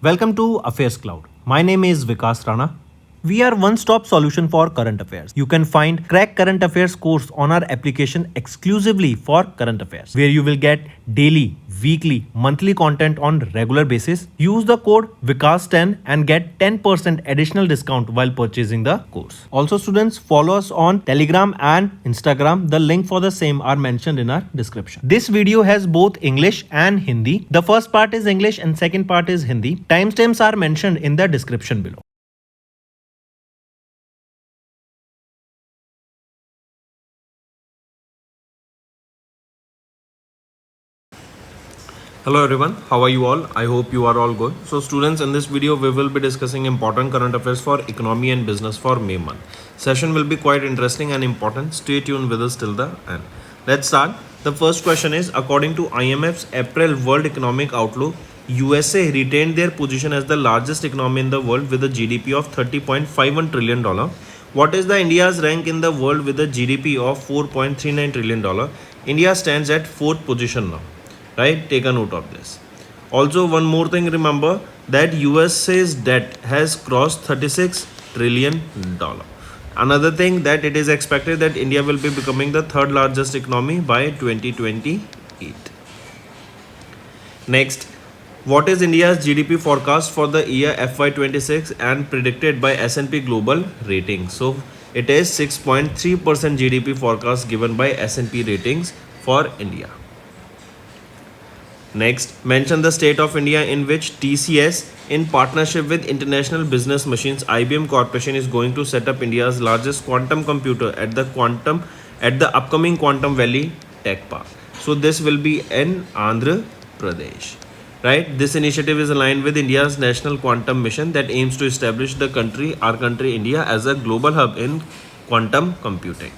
Welcome to AffairsCloud. My name is Vikas Rana. We are one-stop solution for current affairs. You can find Crack Current Affairs course on our application exclusively for current affairs, where you will get daily, weekly, monthly content on regular basis. Use the code Vikas10 and get 10% additional discount while purchasing the course. Also, students, follow us on Telegram and Instagram. The link for the same are mentioned in our description. This video has both English and Hindi. The first part is English and second part is Hindi. Timestamps are mentioned in the description below. Hello everyone, how are you all? I hope you are all good. So students, in this video we will be discussing important current affairs for economy and business for May month. Session will be quite interesting and important. Stay tuned with us till the end. Let's start. The first question is, according to IMF's April World Economic Outlook, USA retained their position as the largest economy in the world with a GDP of $30.51 trillion. What is the India's rank in the world with a GDP of $4.39 trillion? India stands at 4th position now. Right, take a note of this. Also, one more thing, remember that USA's debt has crossed $36 trillion. Another thing, that it is expected that India will be becoming the third largest economy by 2028. Next, what is India's GDP forecast for the year FY26 and predicted by S&P Global Ratings? So it is 6.3% GDP forecast given by S&P Ratings for India. Next, mention the state of India in which TCS, in partnership with International Business Machines IBM Corporation, is going to set up India's largest quantum computer at the upcoming Quantum Valley Tech Park. So this will be in Andhra Pradesh. Right? This initiative is aligned with India's national quantum mission that aims to establish our country India, as a global hub in quantum computing.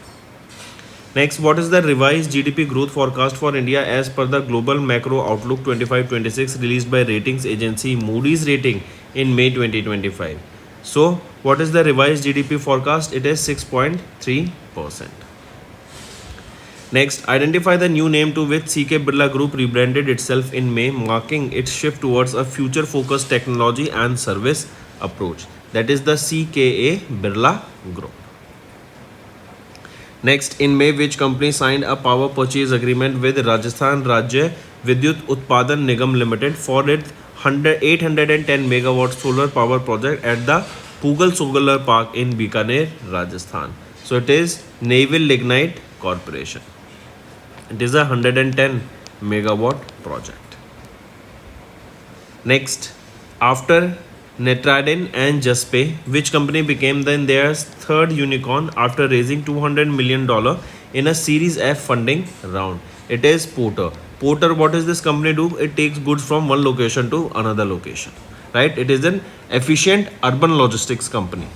Next, what is the revised GDP growth forecast for India as per the Global Macro Outlook 25-26 released by ratings agency Moody's Rating in May 2025? So, what is the revised GDP forecast? It is 6.3%. Next, identify the new name to which CK Birla Group rebranded itself in May, marking its shift towards a future-focused technology and service approach. That is the CKA Birla Group. Next, in May, which company signed a power purchase agreement with Rajasthan Rajya Vidyut Utpadan Nigam Limited for its 810 megawatt solar power project at the Pugal Solar Park in Bikaner, Rajasthan. So it is Naval Lignite Corporation. It is a 110 megawatt project. Next, after Netradin and Jaspe, which company became then their third unicorn after raising $200 million in a Series F funding round? It is Porter. Porter, what does this company do? It takes goods from one location to another location. Right? It is an efficient urban logistics company.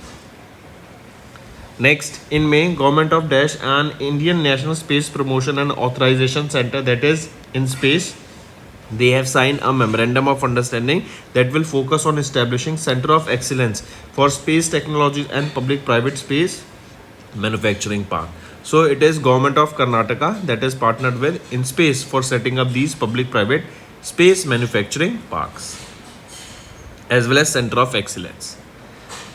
Next, in May, Government of Dash and Indian National Space Promotion and Authorization Center, that is in space, they have signed a memorandum of understanding that will focus on establishing Center of Excellence for Space Technologies and Public-Private Space Manufacturing Park. So it is Government of Karnataka that is partnered with InSpace for setting up these public-private space manufacturing parks, as well as Center of Excellence.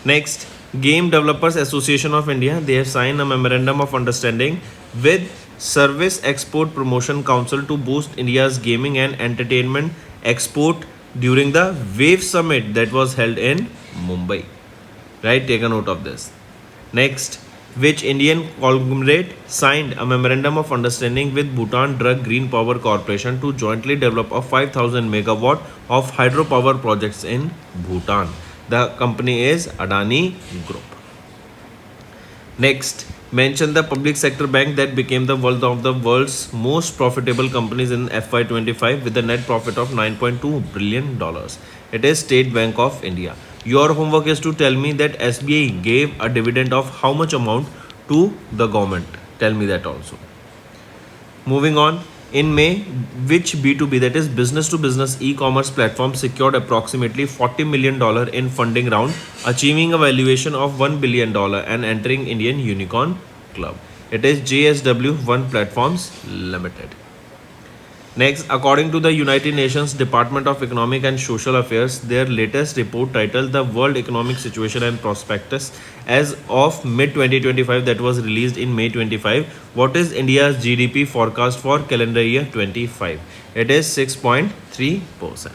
Next, Game Developers Association of India, they have signed a memorandum of understanding with Service Export Promotion Council to boost India's gaming and entertainment export during the Wave Summit that was held in Mumbai. Right, take a note of this. Next, which Indian conglomerate signed a memorandum of understanding with Bhutan Drug Green Power Corporation to jointly develop a 5,000 megawatt of hydropower projects in Bhutan. The company is Adani Group. Next, mention the public sector bank that became one of the world's most profitable companies in FY25 with a net profit of $9.2 billion. It is State Bank of India. Your homework is to tell me that SBI gave a dividend of how much amount to the government. Tell me that also. Moving on, in May, which B2B, that is business to business e-commerce platform, secured approximately $40 million in funding round, achieving a valuation of $1 billion and entering Indian Unicorn Club. It is JSW One Platforms Limited. Next, according to the United Nations Department of Economic and Social Affairs, their latest report titled The World Economic Situation and Prospectus as of mid 2025 that was released in May 25. What is India's GDP forecast for calendar year 25? It is 6.3%.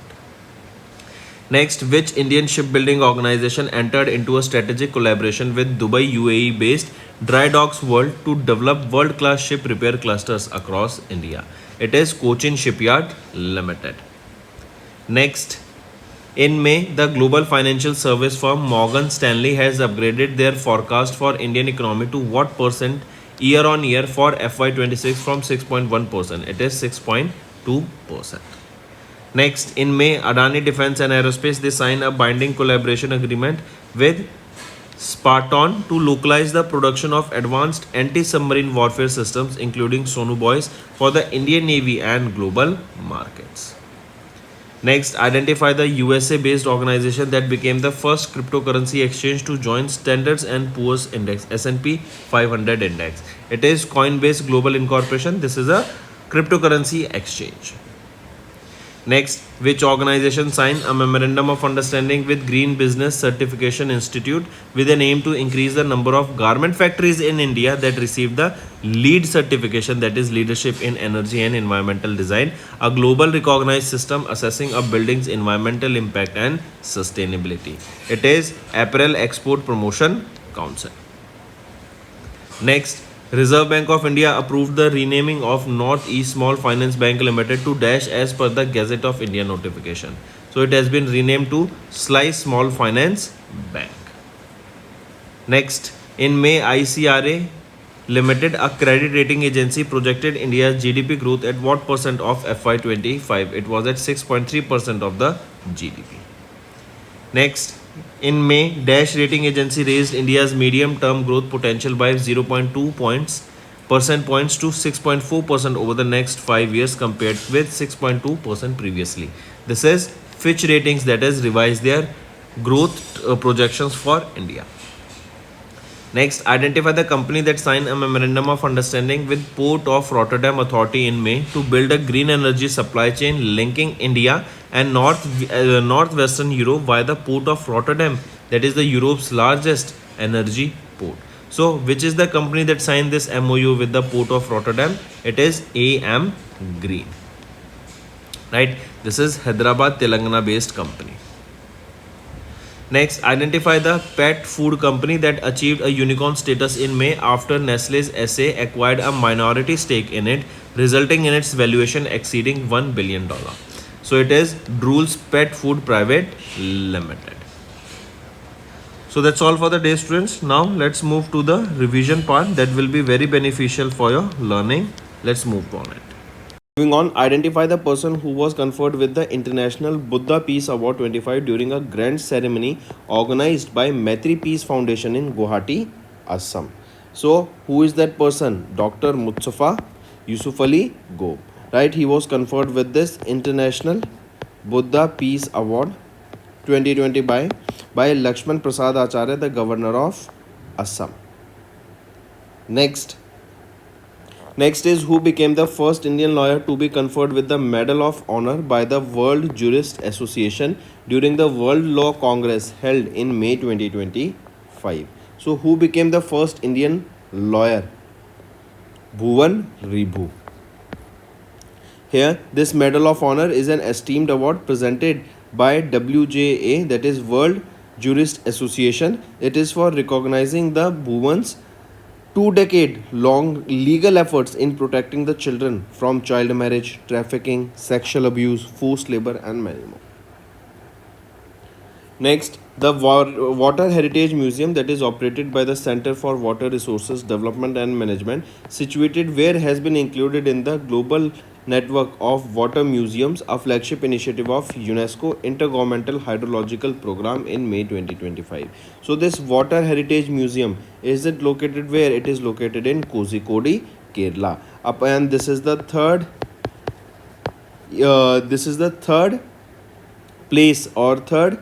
Next, which Indian shipbuilding organization entered into a strategic collaboration with Dubai UAE based Dry Docks World to develop world class ship repair clusters across India? It is Cochin Shipyard Limited. Next, in May, the global financial service firm Morgan Stanley has upgraded their forecast for Indian economy to what percent year on year for FY26 from 6.1%? It is 6.2%. Next, in May, Adani Defence and Aerospace they signed a binding collaboration agreement with Sparton to localize the production of advanced anti-submarine warfare systems, including sonobuoys, for the Indian Navy and global markets. Next, identify the USA-based organization that became the first cryptocurrency exchange to join Standards and Poor's Index (S&P 500 Index). It is Coinbase Global Incorporation. This is a cryptocurrency exchange. Next, which organization signed a memorandum of understanding with Green Business Certification Institute with an aim to increase the number of garment factories in India that receive the LEED certification, that is Leadership in Energy and Environmental Design, a global recognized system assessing a building's environmental impact and sustainability. It is Apparel Export Promotion Council. Next, Reserve Bank of India approved the renaming of North East Small Finance Bank Limited to Dash as per the Gazette of India notification. So it has been renamed to Slice Small Finance Bank. Next, in May, ICRA Limited, a credit rating agency, projected India's GDP growth at what percent of FY25? It was at 6.3% of the GDP. Next, in May, Dash Rating Agency raised India's medium-term growth potential by 0.2 percent points to 6.4% over the next 5 years compared with 6.2% previously. This is Fitch Ratings that has revised their growth projections for India. Next, identify the company that signed a memorandum of understanding with Port of Rotterdam Authority in May to build a green energy supply chain linking India and northwestern Europe via the Port of Rotterdam, that is the Europe's largest energy port. So, which is the company that signed this MOU with the Port of Rotterdam? It is AM Green. Right? This is Hyderabad, Telangana based company. Next, identify the pet food company that achieved a unicorn status in May after Nestle's SA acquired a minority stake in it, resulting in its valuation exceeding $1 billion. So it is Drool's Pet Food Private Limited. So that's all for the day, students. Now let's move to the revision part that will be very beneficial for your learning. Let's move on it. Moving on, identify the person who was conferred with the International Buddha Peace Award 25 during a grand ceremony organized by Maitri Peace Foundation in Guwahati, Assam. So, who is that person? Dr. Mustafa Yusuf Ali Go. Right, he was conferred with this International Buddha Peace Award 2020 by Lakshman Prasad Acharya, the Governor of Assam. Next is who became the first Indian lawyer to be conferred with the Medal of Honor by the World Jurist Association during the World Law Congress held in May 2025. So who became the first Indian lawyer? Bhuvan Ribhu. Here, this Medal of Honor is an esteemed award presented by WJA, that is World Jurist Association. It is for recognizing the Bhuvan's 2-decade-long legal efforts in protecting the children from child marriage, trafficking, sexual abuse, forced labor, and many more. Next, the Water Heritage Museum that is operated by the Center for Water Resources Development and Management, situated where has been included in the global network of water museums, a flagship initiative of UNESCO Intergovernmental Hydrological Program in May 2025. So this Water Heritage Museum, is it located where? It is located in Kozhikode, Kerala. And this is the third place or third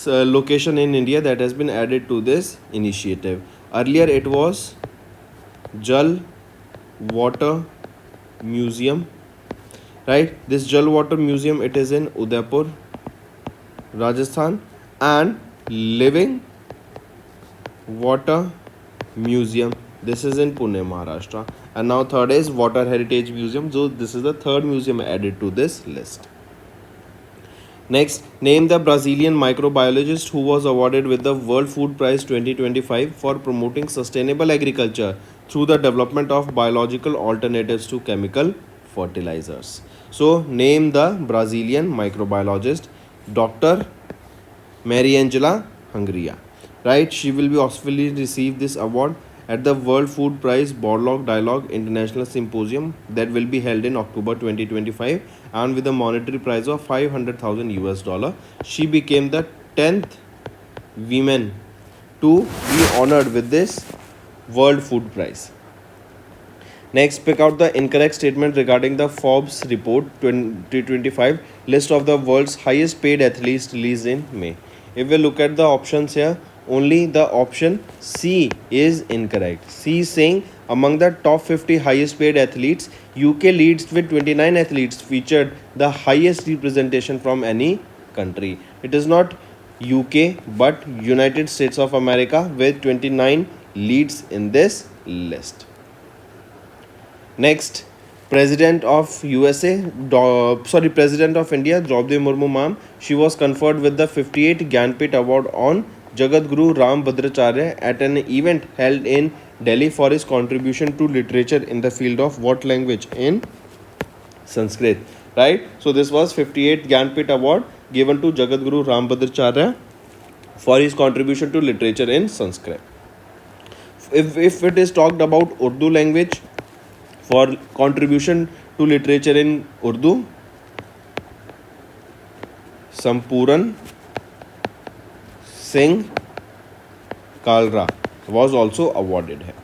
location in India that has been added to this initiative. Earlier it was Jal Water Museum right? This Jal Water Museum, it is in Udaipur, Rajasthan, and Living Water Museum, this is in Pune, Maharashtra. And now third is Water Heritage Museum. So this is the third museum added to this list. Next, name the Brazilian microbiologist who was awarded with the World Food Prize 2025 for promoting sustainable agriculture through the development of biological alternatives to chemical fertilizers. So, name the Brazilian microbiologist Dr. Mariangela Hungria. Right? She will be officially receive this award at the World Food Prize Borlaug Dialogue International Symposium that will be held in October 2025, and with a monetary prize of 500,000 US dollar. She became the 10th woman to be honored with this World Food Prize. Next, pick out the incorrect statement regarding the Forbes report 2025 list of the world's highest paid athletes released in May. If we look at the options here, only the option C is incorrect. C is saying among the top 50 highest paid athletes, UK leads with 29 athletes featured the highest representation from any country. It is not UK but United States of America with 29 leads in this list. Next, President of President of India, Draupadi Murmu ma'am, she was conferred with the 58th Gyanpit Award on Jagat Guru Ram Bhadracharya at an event held in Delhi for his contribution to literature in the field of what language? In Sanskrit, right? So this was 58th Gyanpit Award given to Jagat Guru Ram Bhadracharya for his contribution to literature in Sanskrit. If it is talked about Urdu language, for contribution to literature in Urdu, Sampuran Singh Kalra was also awarded him.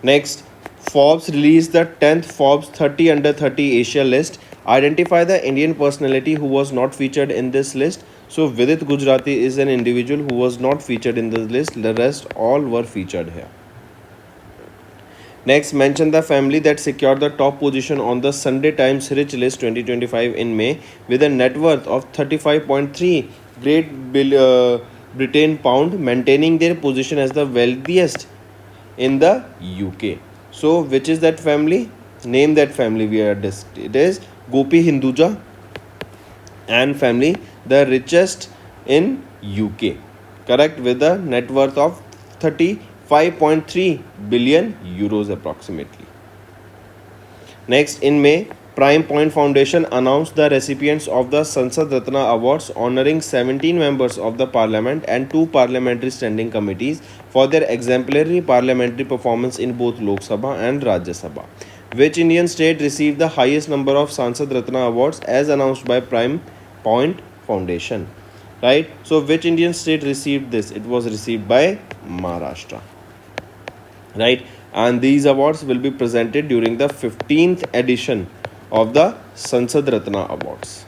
Next, Forbes released the 10th Forbes 30 under 30 Asia list. Identify the Indian personality who was not featured in this list. So Vidit Gujarati is an individual who was not featured in this list. The rest all were featured here. Next, mention the family that secured the top position on the Sunday Times Rich List 2025 in May with a net worth of 35.3 Great Britain pound, maintaining their position as the wealthiest in the UK. So, which is that family? Name that family. It is Gopi Hinduja and family, the richest in UK. Correct, with a net worth of 35.3 billion euros approximately. Next, in May, Prime Point Foundation announced the recipients of the Sansad Ratna Awards, honoring 17 members of the Parliament and 2 parliamentary standing committees for their exemplary parliamentary performance in both Lok Sabha and Rajya Sabha. Which Indian state received the highest number of Sansad Ratna Awards as announced by Prime Point Foundation? Right? So, which Indian state received this? It was received by Maharashtra. Right? And these awards will be presented during the 15th edition of the Sansad Ratna Awards.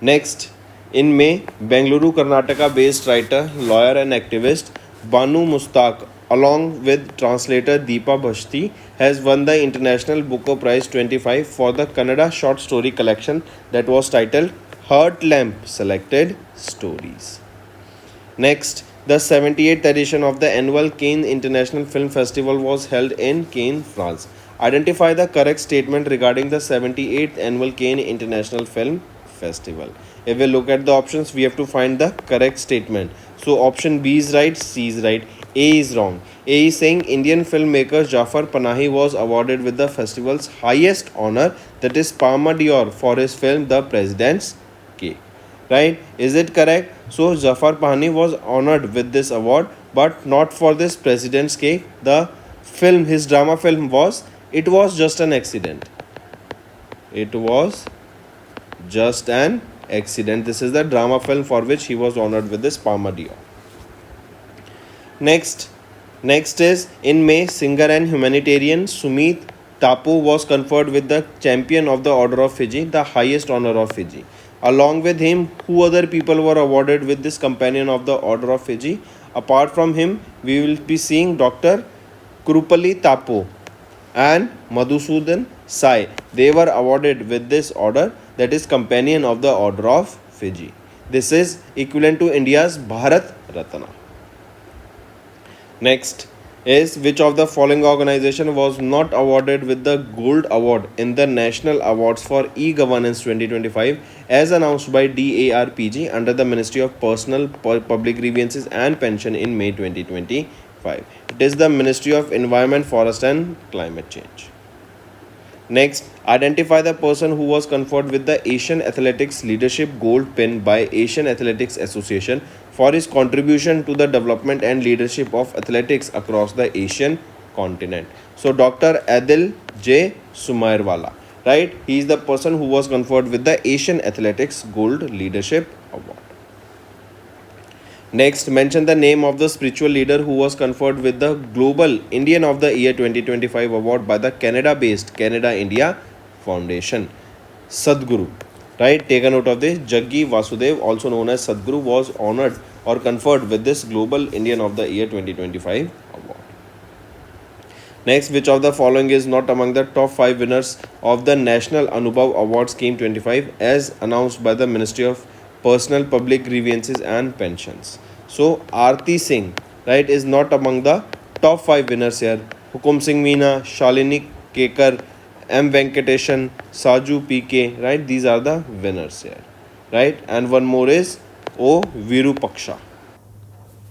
Next, in May, Bengaluru, Karnataka based writer, lawyer and activist Banu Mustaq along with translator Deepa Bhashti has won the International Booker Prize 25 for the Kannada short story collection that was titled Heart Lamp Selected Stories. Next, the 78th edition of the annual Cannes International Film Festival was held in Cannes, France. Identify the correct statement regarding the 78th annual Cannes International Film Festival. If we look at the options, we have to find the correct statement. So option B is right, C is right, A is wrong. A is saying Indian filmmaker Jafar Panahi was awarded with the festival's highest honor, that is Palme d'Or, for his film The President's Cake. Right? Is it correct? So Jafar Panahi was honored with this award, but not for this President's Cake. The film, his drama film it was just an accident. It was just an accident. This is the drama film for which he was honored with this Palme d'Or. Next is in May, singer and humanitarian Sumit Tapu was conferred with the Champion of the Order of Fiji, the highest honor of Fiji. Along with him, who other people were awarded with this Companion of the Order of Fiji? Apart from him, we will be seeing Dr. Krupali Tapu. and Madhusudan Sai. They were awarded with this order, that is Companion of the Order of Fiji. This is equivalent to India's Bharat Ratna. Next is, which of the following organization was not awarded with the Gold Award in the National Awards for E-Governance 2025 as announced by DARPG under the Ministry of Personal, Public Grievances and Pension in May 2025. It is the Ministry of Environment, Forest and Climate Change. Next, identify the person who was conferred with the Asian Athletics Leadership Gold Pin by Asian Athletics Association for his contribution to the development and leadership of athletics across the Asian continent. So, Dr. Adil J. Sumairwala, right? He is the person who was conferred with the Asian Athletics Gold Leadership Award. Next, mention the name of the spiritual leader who was conferred with the Global Indian of the Year 2025 award by the Canada-based Canada India Foundation. Sadhguru, right? Take a note of this. Jaggi Vasudev, also known as Sadhguru, was honored or conferred with this Global Indian of the Year 2025 award. Next, which of the following is not among the top 5 winners of the National Anubhav Award Scheme 25 as announced by the Ministry of Personal, Public Grievances and Pensions? So, Aarti Singh, right, is not among the top 5 winners here. Hukum Singh Meena, Shalini Kekar, M. Venkateshan, Saju PK, right, these are the winners here, right? And one more is O. Virupaksha.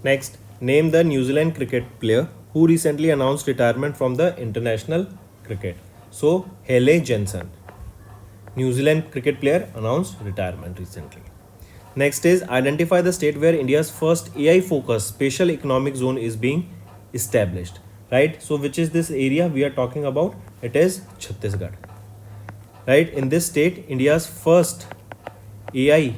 Next, name the New Zealand cricket player who recently announced retirement from the international cricket. So, Hele Jensen, New Zealand cricket player, announced retirement recently. Next is, identify the state where India's first AI-focused special economic zone is being established, right? So, which is this area we are talking about? It is Chhattisgarh, right? In this state, India's first AI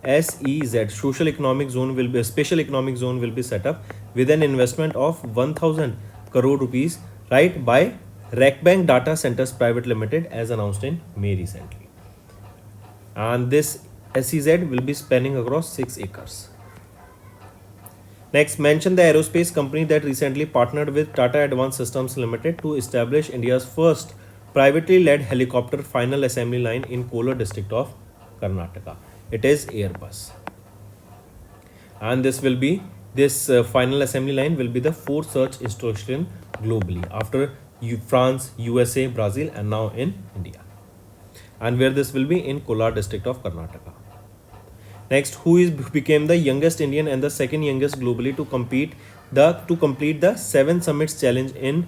SEZ social economic zone will be a special economic zone will be set up with an investment of 1000 crore rupees, right, by RecBank Data Centers Private Limited as announced in May recently. And this SEZ will be spanning across 6 acres. Next, mention the aerospace company that recently partnered with Tata Advanced Systems Limited to establish India's first privately led helicopter final assembly line in Kolar district of Karnataka. It is Airbus. And this final assembly line will be the 4th such installation globally after France, USA, Brazil and now in India. And where this will be in Kolar district of Karnataka. Next, who became the youngest Indian and the second youngest globally to complete the 7 Summits Challenge in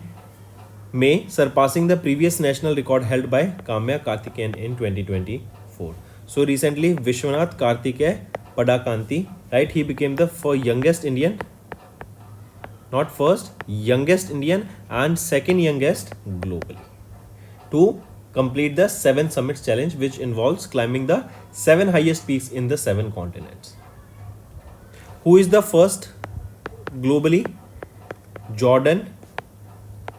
May, surpassing the previous national record held by Kamya Karthikeyan in 2024. So recently, Vishwanath Karthikeya Padakanti, right? He became the youngest Indian, not first, youngest Indian and second youngest globally to complete the 7 Summits Challenge, which involves climbing the 7 highest peaks in the 7 continents. Who is the first globally? Jordan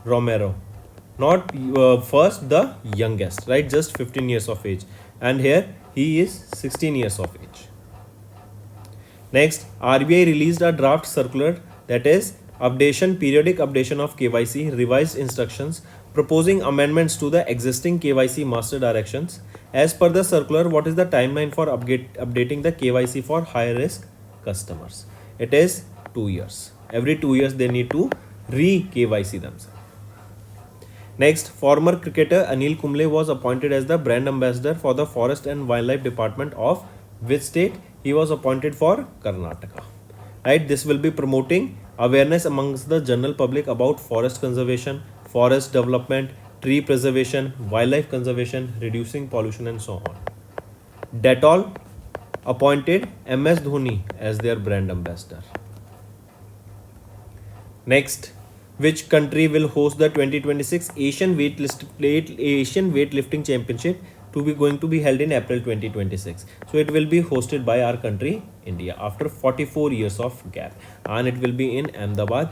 Romero. Not first, the youngest, right? Just 15 years of age. And here he is 16 years of age. Next, RBI released a draft circular, that is periodic updation of KYC, revised instructions, proposing amendments to the existing KYC master directions. As per the circular, what is the timeline for updating the KYC for high risk customers? It is 2 years. Every 2 years they need to re-KYC themselves. Next, former cricketer Anil Kumble was appointed as the brand ambassador for the Forest and Wildlife Department of which state? He was appointed for Karnataka. Right, this will be promoting awareness amongst the general public about forest conservation, forest development, tree preservation, wildlife conservation, reducing pollution and so on. Dettol appointed MS Dhoni as their brand ambassador. Next, which country will host the 2026 Asian Weightlifting Championship going to be held in April 2026. So it will be hosted by our country, India, after 44 years of gap, and it will be in Ahmedabad,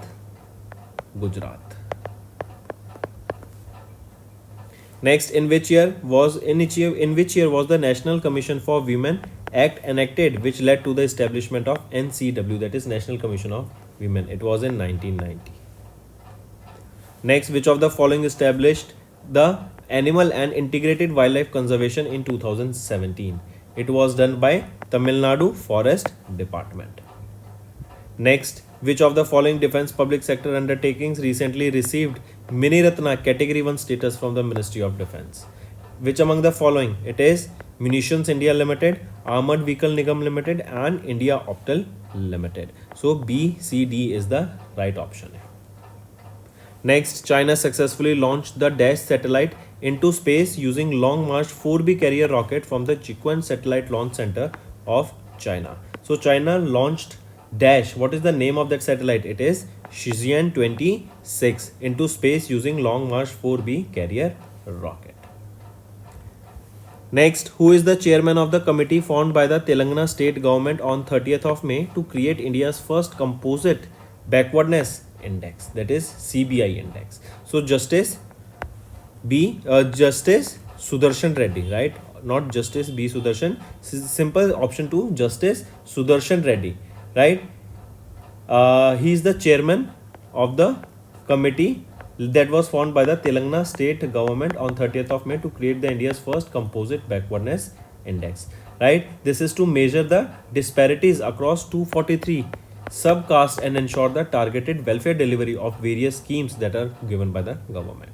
Gujarat. Next, in which year was the National Commission for Women Act enacted, which led to the establishment of NCW, that is National Commission of Women? It was in 1990. Next, which of the following established the animal and integrated wildlife conservation in 2017? It was done by Tamil Nadu Forest Department. Next, which of the following defense public sector undertakings recently received Mini Ratna Category 1 status from the Ministry of Defense? Which among the following? It is Munitions India Limited, Armored Vehicle Nigam Limited, and India Optal Limited. So B, C, D is the right option. Next, China successfully launched the Dash satellite into space using Long March 4B carrier rocket from the Jiquan Satellite Launch Center of China. So China launched Dash. What is the name of that satellite? It is Shijian 26 into space using Long March 4B carrier rocket. Next, who is the chairman of the committee formed by the Telangana state government on 30th of May to create India's first composite backwardness index, that is CBI index? So Justice Sudarshan Reddy, right? Not Justice B Sudarshan. Simple option 2, Justice Sudarshan Reddy, right? He is the chairman of the committee that was formed by the Telangana state government on 30th of May to create the India's first composite backwardness index, right? This is to measure the disparities across 243 subcasts and ensure the targeted welfare delivery of various schemes that are given by the government.